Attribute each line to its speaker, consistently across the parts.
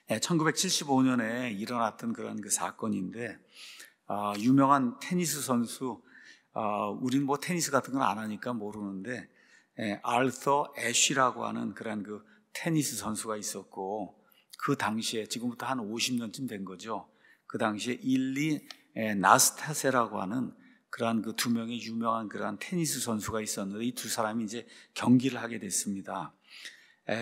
Speaker 1: 1975년에 일어났던 그런 그 사건인데, 유명한 테니스 선수, 우린 뭐 테니스 같은 건 안 하니까 모르는데, 알서 애쉬라고 하는 그런 그 테니스 선수가 있었고, 그 당시에 지금부터 한 50년쯤 된 거죠. 그 당시에 일리 나스타세라고 하는 그러한 그 두 명의 유명한 그러한 테니스 선수가 있었는데, 이 두 사람이 이제 경기를 하게 됐습니다.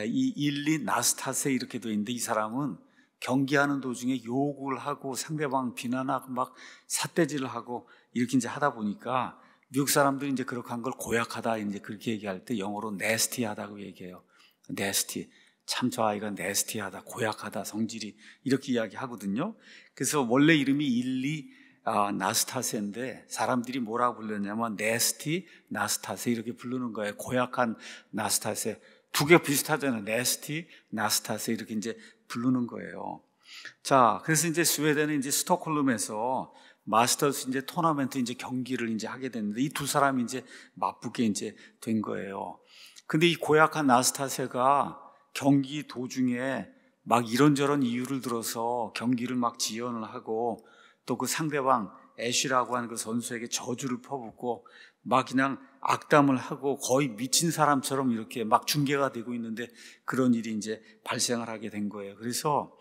Speaker 1: 이 일리 나스타세 이렇게 돼 있는데, 이 사람은 경기하는 도중에 욕을 하고 상대방 비난하고 막 삿대질을 하고 이렇게 이제 하다 보니까 미국 사람들이 이제 그렇게 한 걸 고약하다 이제 그렇게 얘기할 때 영어로 네스티하다고 얘기해요. 네스티. 참 저 아이가 네스티하다, 고약하다, 성질이 이렇게 이야기하거든요. 그래서 원래 이름이 일리 나스타세인데 사람들이 뭐라고 불렀냐면 네스티 나스타세 이렇게 부르는 거예요. 고약한 나스타세. 두 개 비슷하잖아요. 네스티 나스타세 이렇게 이제 부르는 거예요. 자, 그래서 이제 스웨덴은 이제 스톡홀름에서 마스터스 이제 토너먼트 이제 경기를 이제 하게 됐는데, 이 두 사람이 이제 맞붙게 이제 된 거예요. 근데 이 고약한 나스타세가 경기 도중에 막 이런저런 이유를 들어서 경기를 막 지연을 하고, 또 그 상대방 애쉬라고 하는 그 선수에게 저주를 퍼붓고 막 그냥 악담을 하고 거의 미친 사람처럼 이렇게 막 중계가 되고 있는데, 그런 일이 이제 발생을 하게 된 거예요. 그래서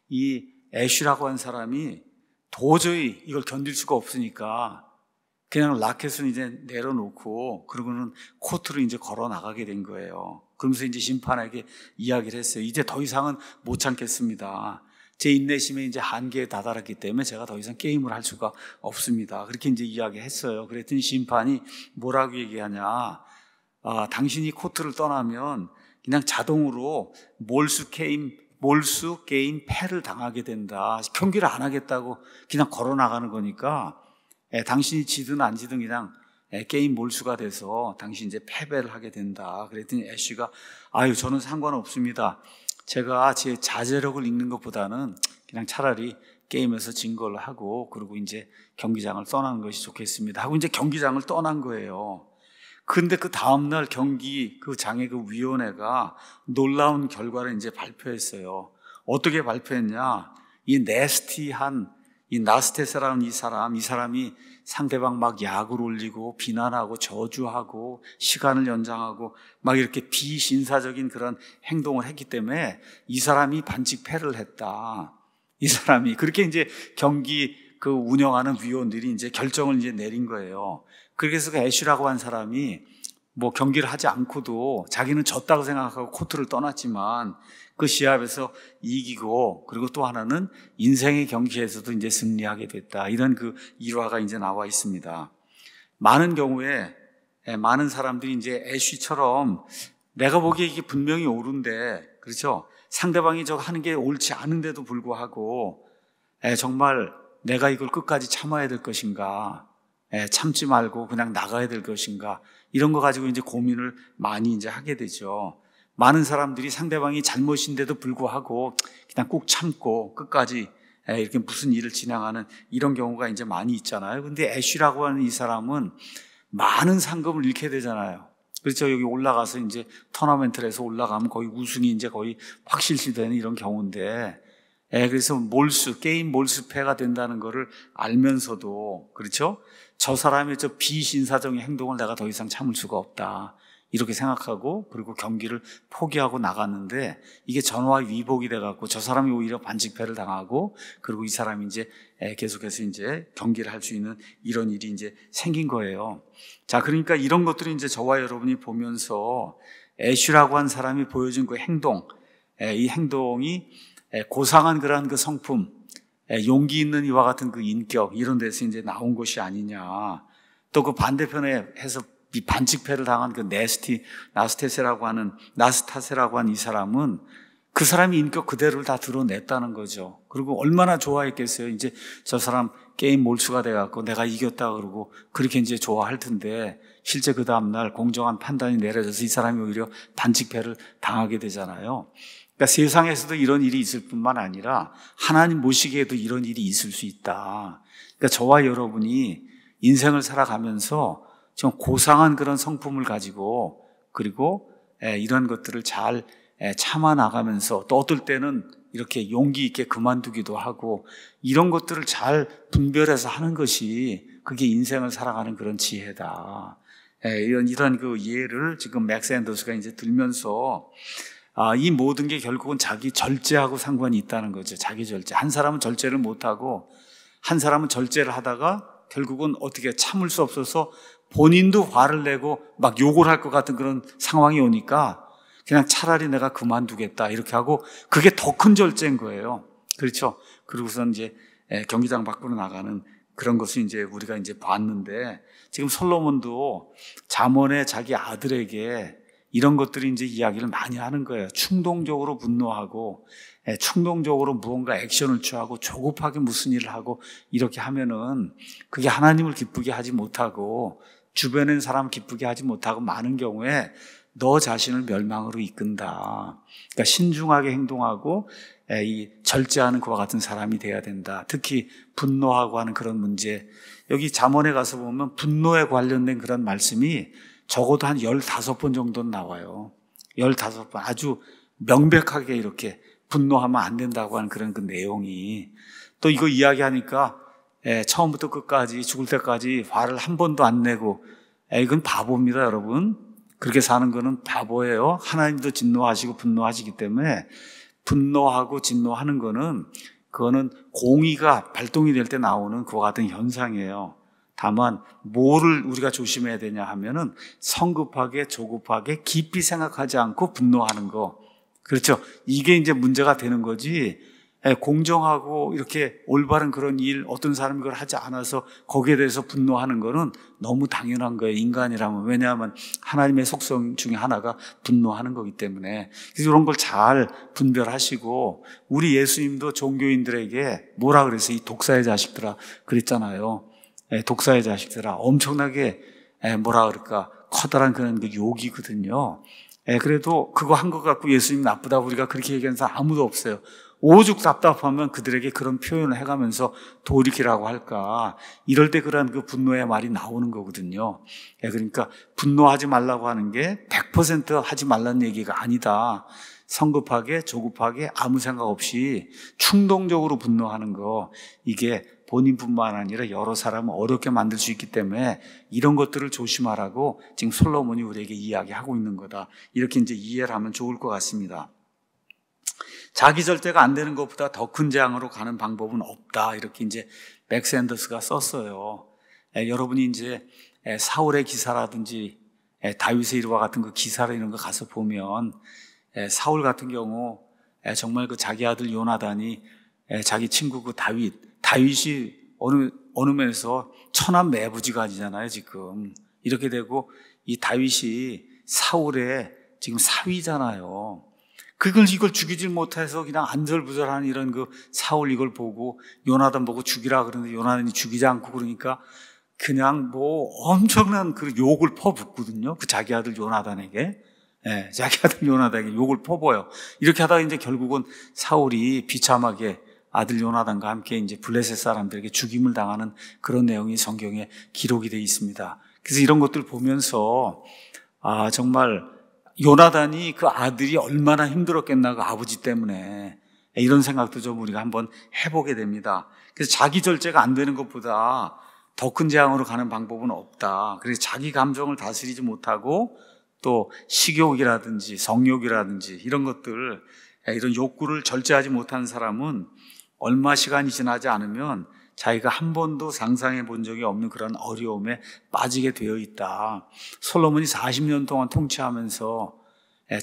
Speaker 1: 이 애쉬라고 하는 사람이 도저히 이걸 견딜 수가 없으니까 그냥 라켓을 이제 내려놓고 그러고는 코트로 이제 걸어 나가게 된 거예요. 그러면서 이제 심판에게 이야기를 했어요. 이제 더 이상은 못 참겠습니다. 제 인내심에 이제 한계에 다다랐기 때문에 제가 더 이상 게임을 할 수가 없습니다. 그렇게 이제 이야기했어요. 그랬더니 심판이 뭐라고 얘기하냐? 당신이 코트를 떠나면 그냥 자동으로 몰수 게임 패를 당하게 된다. 경기를 안 하겠다고 그냥 걸어 나가는 거니까, 당신이 지든 안 지든 그냥 게임 몰수가 돼서 당신 이제 패배를 하게 된다. 그랬더니 애쉬가 저는 상관없습니다. 제가 제 자제력을 읽는 것보다는 그냥 차라리 게임에서 진 걸로 하고 그리고 이제 경기장을 떠나는 것이 좋겠습니다 하고 이제 경기장을 떠난 거예요. 근데 그 다음날 경기 그 장의 그 위원회가 놀라운 결과를 이제 발표했어요. 어떻게 발표했냐? 이 네스티한 이 나스테스라는 이 사람이 상대방 막 약을 올리고 비난하고 저주하고 시간을 연장하고 막 이렇게 비신사적인 그런 행동을 했기 때문에 이 사람이 반칙 패를 했다. 이 사람이 그렇게 이제 경기 그 운영하는 위원들이 이제 결정을 이제 내린 거예요. 그래서 그 애쉬라고 한 사람이 뭐 경기를 하지 않고도 자기는 졌다고 생각하고 코트를 떠났지만 그 시합에서 이기고, 그리고 또 하나는 인생의 경기에서도 이제 승리하게 됐다. 이런 그 일화가 이제 나와 있습니다. 많은 경우에 많은 사람들이 이제 애쉬처럼 내가 보기에 이게 분명히 옳은데, 그렇죠? 상대방이 저거 하는 게 옳지 않은데도 불구하고 정말 내가 이걸 끝까지 참아야 될 것인가, 참지 말고 그냥 나가야 될 것인가, 이런 거 가지고 이제 고민을 많이 이제 하게 되죠. 많은 사람들이 상대방이 잘못인데도 불구하고 그냥 꾹 참고 끝까지 이렇게 무슨 일을 진행하는 이런 경우가 이제 많이 있잖아요. 근데 애쉬라고 하는 이 사람은 많은 상금을 잃게 되잖아요. 그렇죠. 여기 올라가서 이제 토너먼트를 해서 올라가면 거의 우승이 이제 거의 확실시되는 이런 경우인데, 그래서 게임 몰수패가 된다는 거를 알면서도, 그렇죠? 저 사람의 저 비신사적인 행동을 내가 더 이상 참을 수가 없다. 이렇게 생각하고 그리고 경기를 포기하고 나갔는데, 이게 전화 위복이 돼갖고 저 사람이 오히려 반칙패를 당하고 그리고 이 사람이 이제 계속해서 이제 경기를 할 수 있는 이런 일이 이제 생긴 거예요. 자, 그러니까 이런 것들이 이제 저와 여러분이 보면서 애쉬라고 한 사람이 보여준 그 행동, 이 행동이 고상한 그러한 그 성품, 용기 있는 이와 같은 그 인격, 이런 데서 이제 나온 것이 아니냐. 또 그 반대편에 해서 이 반칙패를 당한 그 나스타세라고 하는 이 사람은 그 사람이 인격 그대로를 다 드러냈다는 거죠. 그리고 얼마나 좋아했겠어요. 이제 저 사람 게임 몰수가 돼갖고 내가 이겼다 그러고 그렇게 이제 좋아할 텐데, 실제 그 다음날 공정한 판단이 내려져서 이 사람이 오히려 반칙패를 당하게 되잖아요. 그러니까 세상에서도 이런 일이 있을 뿐만 아니라 하나님 모시기에도 이런 일이 있을 수 있다. 그러니까 저와 여러분이 인생을 살아가면서 좀 고상한 그런 성품을 가지고 그리고 이런 것들을 잘 참아 나가면서 또 어떨 때는 이렇게 용기 있게 그만두기도 하고 이런 것들을 잘 분별해서 하는 것이 그게 인생을 살아가는 그런 지혜다. 이런 그 예를 지금 맥스 앤더스가 이제 들면서 이 모든 게 결국은 자기 절제하고 상관이 있다는 거죠. 자기 절제. 한 사람은 절제를 못하고 한 사람은 절제를 하다가 결국은 어떻게 참을 수 없어서 본인도 화를 내고 막 욕을 할 것 같은 그런 상황이 오니까 그냥 차라리 내가 그만두겠다 이렇게 하고 그게 더 큰 절제인 거예요. 그렇죠? 그러고서 이제 경기장 밖으로 나가는 그런 것을 이제 우리가 이제 봤는데 지금 솔로몬도 잠언에 자기 아들에게 이런 것들이 이제 이야기를 많이 하는 거예요. 충동적으로 분노하고 충동적으로 무언가 액션을 취하고 조급하게 무슨 일을 하고 이렇게 하면은 그게 하나님을 기쁘게 하지 못하고 주변에 있는 사람 기쁘게 하지 못하고 많은 경우에 너 자신을 멸망으로 이끈다. 그러니까 신중하게 행동하고 이 절제하는 그와 같은 사람이 돼야 된다. 특히 분노하고 하는 그런 문제. 여기 잠언에 가서 보면 분노에 관련된 그런 말씀이 적어도 한 15번 정도는 나와요. 15번. 아주 명백하게 이렇게 분노하면 안 된다고 하는 그런 그 내용이. 또 이거 이야기하니까 처음부터 끝까지 죽을 때까지 화를 한 번도 안 내고 이건 바보입니다, 여러분. 그렇게 사는 거는 바보예요. 하나님도 진노하시고 분노하시기 때문에 분노하고 진노하는 거는 그거는 공의가 발동이 될 때 나오는 그와 같은 현상이에요. 다만 뭐를 우리가 조심해야 되냐 하면은 성급하게 조급하게 깊이 생각하지 않고 분노하는 거. 그렇죠. 이게 이제 문제가 되는 거지. 공정하고 이렇게 올바른 그런 일 어떤 사람이 그걸 하지 않아서 거기에 대해서 분노하는 거는 너무 당연한 거예요. 인간이라면. 왜냐하면 하나님의 속성 중에 하나가 분노하는 거기 때문에. 그래서 이런 걸 잘 분별하시고 우리 예수님도 종교인들에게 뭐라 그랬어요? 이 독사의 자식들아 그랬잖아요. 독사의 자식들아 엄청나게 뭐라 그럴까 커다란 그런 그 욕이거든요. 그래도 그거 한 것 갖고 예수님 나쁘다고 우리가 그렇게 얘기하는 사람 아무도 없어요. 오죽 답답하면 그들에게 그런 표현을 해가면서 돌이키라고 할까. 이럴 때 그런 그 분노의 말이 나오는 거거든요. 그러니까 분노하지 말라고 하는 게 100% 하지 말라는 얘기가 아니다. 성급하게 조급하게 아무 생각 없이 충동적으로 분노하는 거 이게 본인뿐만 아니라 여러 사람을 어렵게 만들 수 있기 때문에 이런 것들을 조심하라고 지금 솔로몬이 우리에게 이야기하고 있는 거다. 이렇게 이제 이해를 하면 좋을 것 같습니다. 자기 절제가 안 되는 것보다 더 큰 재앙으로 가는 방법은 없다. 이렇게 이제 맥스 앤더스가 썼어요. 여러분이 이제 사울의 기사라든지 다윗의 일과 같은 그 기사를 이런 거 가서 보면 사울 같은 경우 정말 그 자기 아들 요나단이 자기 친구 그 다윗이 어느 면에서 천한 매부지간이잖아요, 지금. 이렇게 되고 이 다윗이 사울의 지금 사위잖아요. 이걸 죽이질 못해서 그냥 안절부절하는 이런 그 사울 이걸 보고 요나단 보고 죽이라 그러는데 요나단이 죽이지 않고 그러니까 그냥 뭐 엄청난 그 욕을 퍼붓거든요. 그 자기 아들 요나단에게. 자기 아들 요나단에게 욕을 퍼부어요. 이렇게 하다가 이제 결국은 사울이 비참하게 아들 요나단과 함께 이제 블레셋 사람들에게 죽임을 당하는 그런 내용이 성경에 기록이 되어 있습니다. 그래서 이런 것들 보면서 정말 요나단이 그 아들이 얼마나 힘들었겠나 그 아버지 때문에 이런 생각도 좀 우리가 한번 해보게 됩니다. 그래서 자기 절제가 안 되는 것보다 더 큰 재앙으로 가는 방법은 없다. 그래서 자기 감정을 다스리지 못하고 또 식욕이라든지 성욕이라든지 이런 것들 이런 욕구를 절제하지 못한 사람은 얼마 시간이 지나지 않으면 자기가 한 번도 상상해 본 적이 없는 그런 어려움에 빠지게 되어 있다. 솔로몬이 40년 동안 통치하면서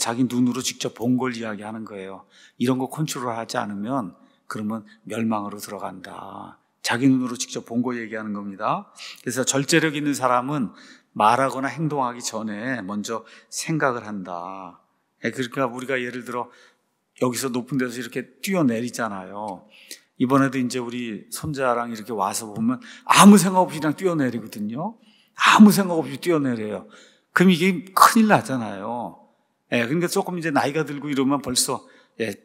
Speaker 1: 자기 눈으로 직접 본 걸 이야기하는 거예요. 이런 거 컨트롤하지 않으면 그러면 멸망으로 들어간다. 자기 눈으로 직접 본 거 얘기하는 겁니다. 그래서 절제력 있는 사람은 말하거나 행동하기 전에 먼저 생각을 한다. 그러니까 우리가 예를 들어 여기서 높은 데서 이렇게 뛰어내리잖아요. 이번에도 이제 우리 손자랑 이렇게 와서 보면 아무 생각 없이 그냥 뛰어내리거든요. 아무 생각 없이 뛰어내려요. 그럼 이게 큰일 나잖아요. 그러니까 조금 이제 나이가 들고 이러면 벌써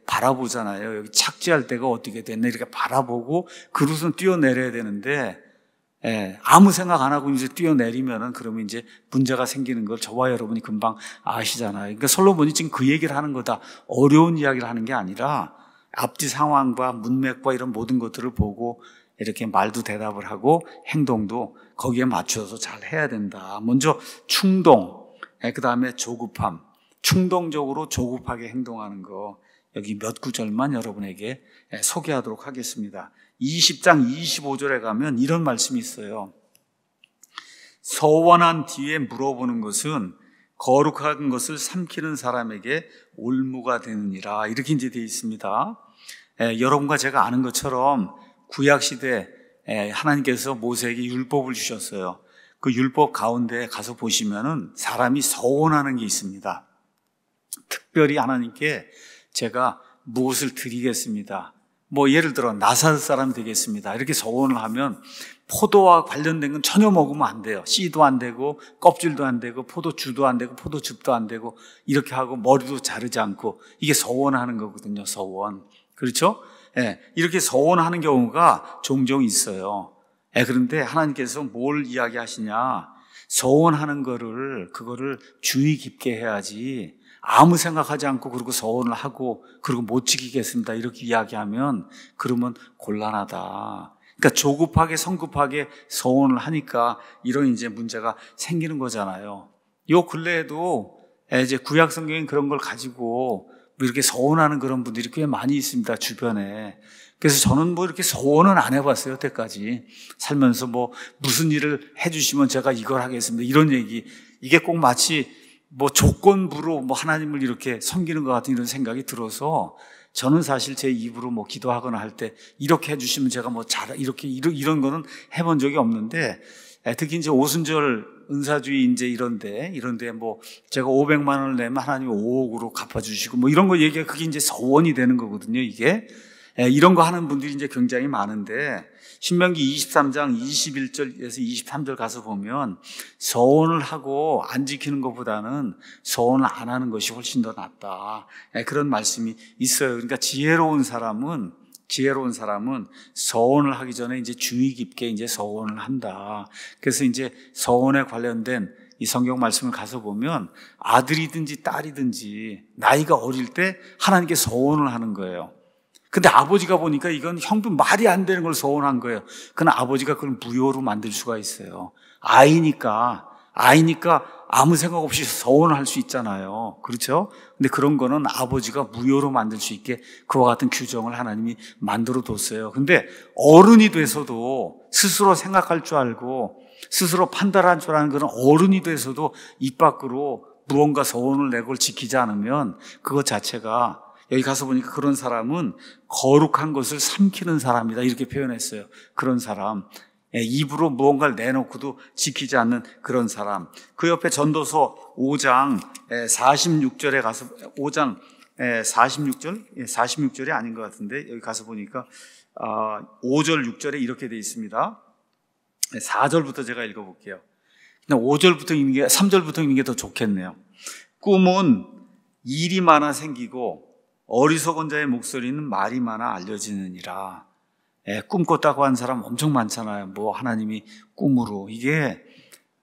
Speaker 1: 바라보잖아요. 여기 착지할 때가 어떻게 됐나 이렇게 바라보고 그릇은 뛰어내려야 되는데 아무 생각 안 하고 이제 뛰어내리면은 그러면 이제 문제가 생기는 걸 저와 여러분이 금방 아시잖아요. 그러니까 솔로몬이 지금 그 얘기를 하는 거다. 어려운 이야기를 하는 게 아니라 앞뒤 상황과 문맥과 이런 모든 것들을 보고 이렇게 말도 대답을 하고 행동도 거기에 맞춰서 잘 해야 된다. 먼저 충동, 그 다음에 조급함. 충동적으로 조급하게 행동하는 거, 여기 몇 구절만 여러분에게 소개하도록 하겠습니다. 20장 25절에 가면 이런 말씀이 있어요. 서원한 뒤에 물어보는 것은 거룩한 것을 삼키는 사람에게 올무가 되느니라. 이렇게 이제 되어 있습니다. 여러분과 제가 아는 것처럼 구약시대 하나님께서 모세에게 율법을 주셨어요. 그 율법 가운데 가서 보시면은 사람이 서원하는 게 있습니다. 특별히 하나님께 제가 무엇을 드리겠습니다. 뭐 예를 들어 나사렛 사람 되겠습니다. 이렇게 서원을 하면 포도와 관련된 건 전혀 먹으면 안 돼요. 씨도 안 되고 껍질도 안 되고 포도주도 안 되고 포도즙도 안 되고 이렇게 하고 머리도 자르지 않고, 이게 서원하는 거거든요. 서원. 그렇죠? 이렇게 서원하는 경우가 종종 있어요. 그런데 하나님께서 뭘 이야기하시냐? 서원하는 그거를 주의 깊게 해야지, 아무 생각하지 않고 그리고 서원을 하고 그리고 못 지키겠습니다 이렇게 이야기하면 그러면 곤란하다. 그러니까 조급하게 성급하게 서원을 하니까 이런 이제 문제가 생기는 거잖아요. 요 근래에도 이제 구약 성경인 그런 걸 가지고 이렇게 서원하는 그런 분들이 꽤 많이 있습니다, 주변에. 그래서 저는 뭐 이렇게 서원은 안 해봤어요, 여태까지. 살면서 뭐 무슨 일을 해주시면 제가 이걸 하겠습니다, 이런 얘기. 이게 꼭 마치 뭐 조건부로 뭐 하나님을 이렇게 섬기는 것 같은 이런 생각이 들어서 저는 사실 제 입으로 뭐 기도하거나 할 때 이렇게 해주시면 제가 뭐 이렇게 이런 거는 해본 적이 없는데, 특히 이제 오순절 은사주의 이제 이런데 뭐 제가 500만 원을 내면 하나님이 5억으로 갚아주시고 뭐 이런 거 얘기가 그게 이제 서원이 되는 거거든요, 이게. 이런 거 하는 분들이 이제 굉장히 많은데, 신명기 23장 21절에서 23절 가서 보면 서원을 하고 안 지키는 것보다는 서원을 안 하는 것이 훨씬 더 낫다, 그런 말씀이 있어요. 그러니까 지혜로운 사람은 서원을 하기 전에 이제 주의 깊게 이제 서원을 한다. 그래서 이제 서원에 관련된 이 성경 말씀을 가서 보면 아들이든지 딸이든지 나이가 어릴 때 하나님께 서원을 하는 거예요. 근데 아버지가 보니까 이건 형도 말이 안 되는 걸 서원한 거예요. 그러나 아버지가 그걸 무효로 만들 수가 있어요. 아이니까 아무 생각 없이 서원을 할 수 있잖아요. 그렇죠? 근데 그런 거는 아버지가 무효로 만들 수 있게 그와 같은 규정을 하나님이 만들어 뒀어요. 근데 어른이 돼서도 스스로 생각할 줄 알고 스스로 판단할 줄 아는 그런 어른이 돼서도 입 밖으로 무언가 서원을 내고 지키지 않으면 그것 자체가, 여기 가서 보니까 그런 사람은 거룩한 것을 삼키는 사람이다 이렇게 표현했어요. 그런 사람, 입으로 무언가를 내놓고도 지키지 않는 그런 사람. 그 옆에 전도서 5장 46절에 가서 5장 46절? 46절이 아닌 것 같은데 여기 가서 보니까 5절 6절에 이렇게 되어 있습니다. 4절부터 제가 읽어볼게요. 5절부터 읽는 게 3절부터 읽는 게 더 좋겠네요. 꿈은 일이 많아 생기고 어리석은 자의 목소리는 말이 많아 알려지느니라. 꿈 꿨다고 한 사람 엄청 많잖아요. 뭐 하나님이 꿈으로. 이게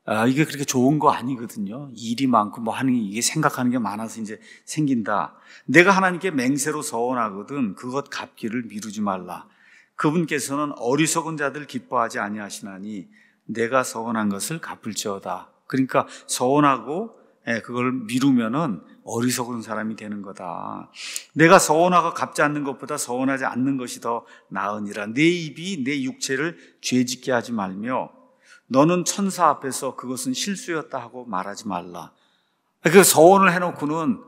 Speaker 1: 그렇게 좋은 거 아니거든요. 일이 많고 뭐 하는 게, 이게 생각하는 게 많아서 이제 생긴다. 내가 하나님께 맹세로 서원하거든 그것 갚기를 미루지 말라. 그분께서는 어리석은 자들 기뻐하지 아니하시나니 내가 서원한 것을 갚을지어다. 그러니까 서원하고 그걸 미루면은 어리석은 사람이 되는 거다. 내가 서원하고 갚지 않는 것보다 서원하지 않는 것이 더 나으니라. 내 입이 내 육체를 죄짓게 하지 말며 너는 천사 앞에서 그것은 실수였다 하고 말하지 말라. 그 서원을 해놓고는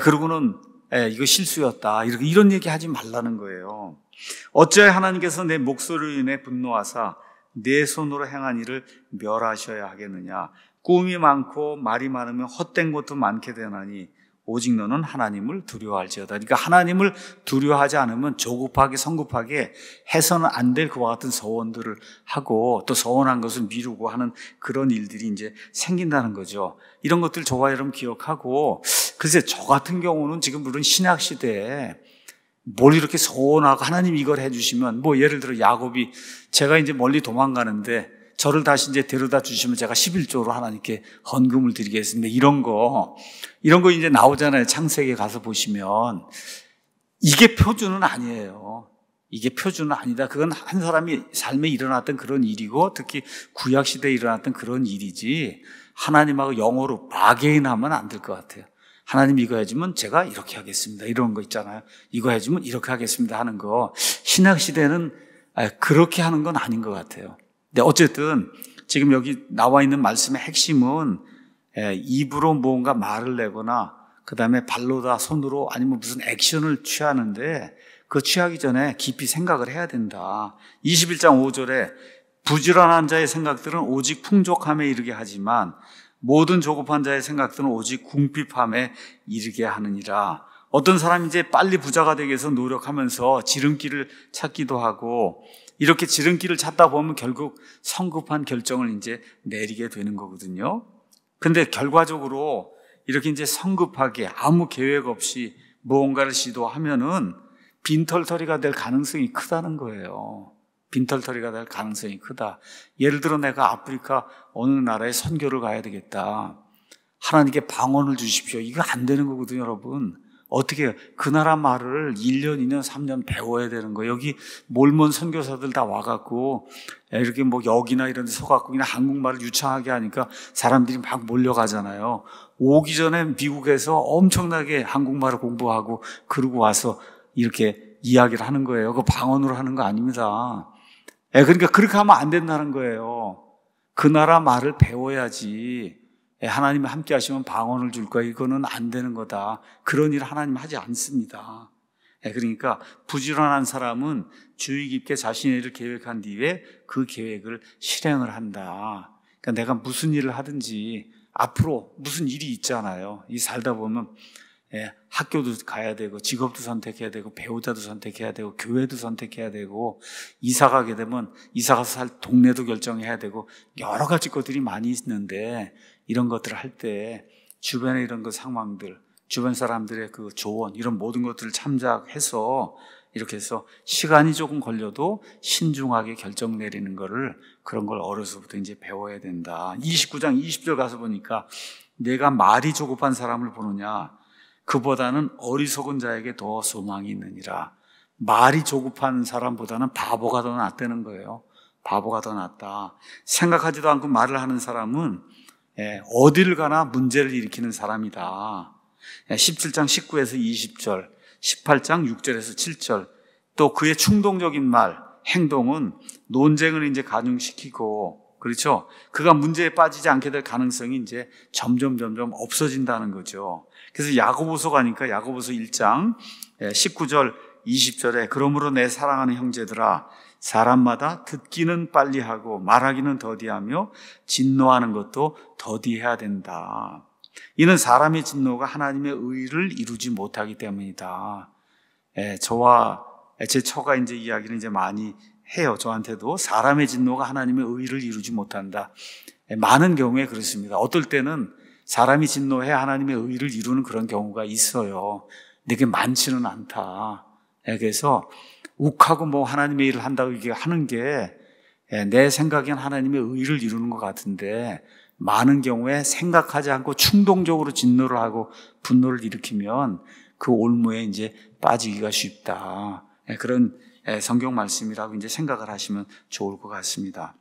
Speaker 1: 그러고는 이거 실수였다 이런 얘기 하지 말라는 거예요. 어찌하여 하나님께서 내 목소리로 인해 분노하사 내 손으로 행한 일을 멸하셔야 하겠느냐. 꿈이 많고 말이 많으면 헛된 것도 많게 되나니 오직 너는 하나님을 두려워할지어다. 그러니까 하나님을 두려워하지 않으면 조급하게 성급하게 해서는 안 될 그와 같은 서원들을 하고 또 서원한 것을 미루고 하는 그런 일들이 이제 생긴다는 거죠. 이런 것들 저와 여러분 기억하고, 글쎄 저 같은 경우는 지금 물론 신약 시대에 뭘 이렇게 서원하고 하나님 이걸 해주시면, 뭐 예를 들어 야곱이, 제가 이제 멀리 도망가는데 저를 다시 이제 데려다 주시면 제가 11조로 하나님께 헌금을 드리겠습니다. 이런 거 이제 나오잖아요. 창세기에 가서 보시면. 이게 표준은 아니에요. 이게 표준은 아니다. 그건 한 사람이 삶에 일어났던 그런 일이고, 특히 구약시대에 일어났던 그런 일이지, 하나님하고 영어로 바게인하면 안 될 것 같아요. 하나님 이거 해주면 제가 이렇게 하겠습니다. 이런 거 있잖아요. 이거 해주면 이렇게 하겠습니다 하는 거. 신약시대는 그렇게 하는 건 아닌 것 같아요. 근데 어쨌든 지금 여기 나와 있는 말씀의 핵심은 입으로 뭔가 말을 내거나 그 다음에 발로다 손으로 아니면 무슨 액션을 취하는데, 그 취하기 전에 깊이 생각을 해야 된다. 21장 5절에 부지런한 자의 생각들은 오직 풍족함에 이르게 하지만 모든 조급한 자의 생각들은 오직 궁핍함에 이르게 하느니라. 어떤 사람이 이제 빨리 부자가 되기 위해서 노력하면서 지름길을 찾기도 하고, 이렇게 지름길을 찾다 보면 결국 성급한 결정을 이제 내리게 되는 거거든요. 근데 결과적으로 이렇게 이제 성급하게 아무 계획 없이 무언가를 시도하면은 빈털터리가 될 가능성이 크다는 거예요. 빈털터리가 될 가능성이 크다. 예를 들어 내가 아프리카 어느 나라에 선교를 가야 되겠다. 하나님께 방언을 주십시오. 이거 안 되는 거거든요, 여러분. 어떻게 그 나라 말을 1년, 2년, 3년 배워야 되는 거예요. 여기 몰몬 선교사들 다 와갖고 이렇게 뭐 역이나 이런 데 서갖고 그냥 한국말을 유창하게 하니까 사람들이 막 몰려가잖아요. 오기 전에 미국에서 엄청나게 한국말을 공부하고 그러고 와서 이렇게 이야기를 하는 거예요. 그 방언으로 하는 거 아닙니다. 그러니까 그렇게 하면 안 된다는 거예요. 그 나라 말을 배워야지. 하나님이 함께 하시면 방언을 줄 거야. 이거는 안 되는 거다. 그런 일을 하나님 하지 않습니다. 그러니까 부지런한 사람은 주의 깊게 자신의 일을 계획한 뒤에 그 계획을 실행을 한다. 그러니까 내가 무슨 일을 하든지 앞으로 무슨 일이 있잖아요. 이 살다 보면 학교도 가야 되고 직업도 선택해야 되고 배우자도 선택해야 되고 교회도 선택해야 되고 이사 가게 되면 이사 가서 살 동네도 결정해야 되고 여러 가지 것들이 많이 있는데, 이런 것들을 할 때 주변의 이런 그 상황들, 주변 사람들의 그 조언, 이런 모든 것들을 참작해서 이렇게 해서 시간이 조금 걸려도 신중하게 결정 내리는 거를, 그런 걸 어려서부터 이제 배워야 된다. 29장 20절 가서 보니까 내가 말이 조급한 사람을 보느냐, 그보다는 어리석은 자에게 더 소망이 있느니라. 말이 조급한 사람보다는 바보가 더 낫다는 거예요. 바보가 더 낫다. 생각하지도 않고 말을 하는 사람은 어디를 가나 문제를 일으키는 사람이다. 17장 19에서 20절, 18장 6절에서 7절, 또 그의 충동적인 말, 행동은 논쟁을 이제 가중시키고, 그렇죠? 그가 문제에 빠지지 않게 될 가능성이 이제 점점 없어진다는 거죠. 그래서 야고보서 가니까 야고보서 1장 19절 20절에 그러므로 내 사랑하는 형제들아, 사람마다 듣기는 빨리 하고 말하기는 더디하며 진노하는 것도 더디해야 된다. 이는 사람의 진노가 하나님의 의를 이루지 못하기 때문이다. 저와 제 처가 이제 이야기를 이제 많이 해요. 저한테도 사람의 진노가 하나님의 의를 이루지 못한다. 많은 경우에 그렇습니다. 어떨 때는 사람이 진노해 하나님의 의를 이루는 그런 경우가 있어요. 근데 그게 많지는 않다. 그래서 욱하고 뭐 하나님의 일을 한다고 이게 하는 게 내 생각엔 하나님의 의를 이루는 것 같은데, 많은 경우에 생각하지 않고 충동적으로 진노를 하고 분노를 일으키면 그 올무에 이제 빠지기가 쉽다. 그런 성경 말씀이라고 이제 생각을 하시면 좋을 것 같습니다.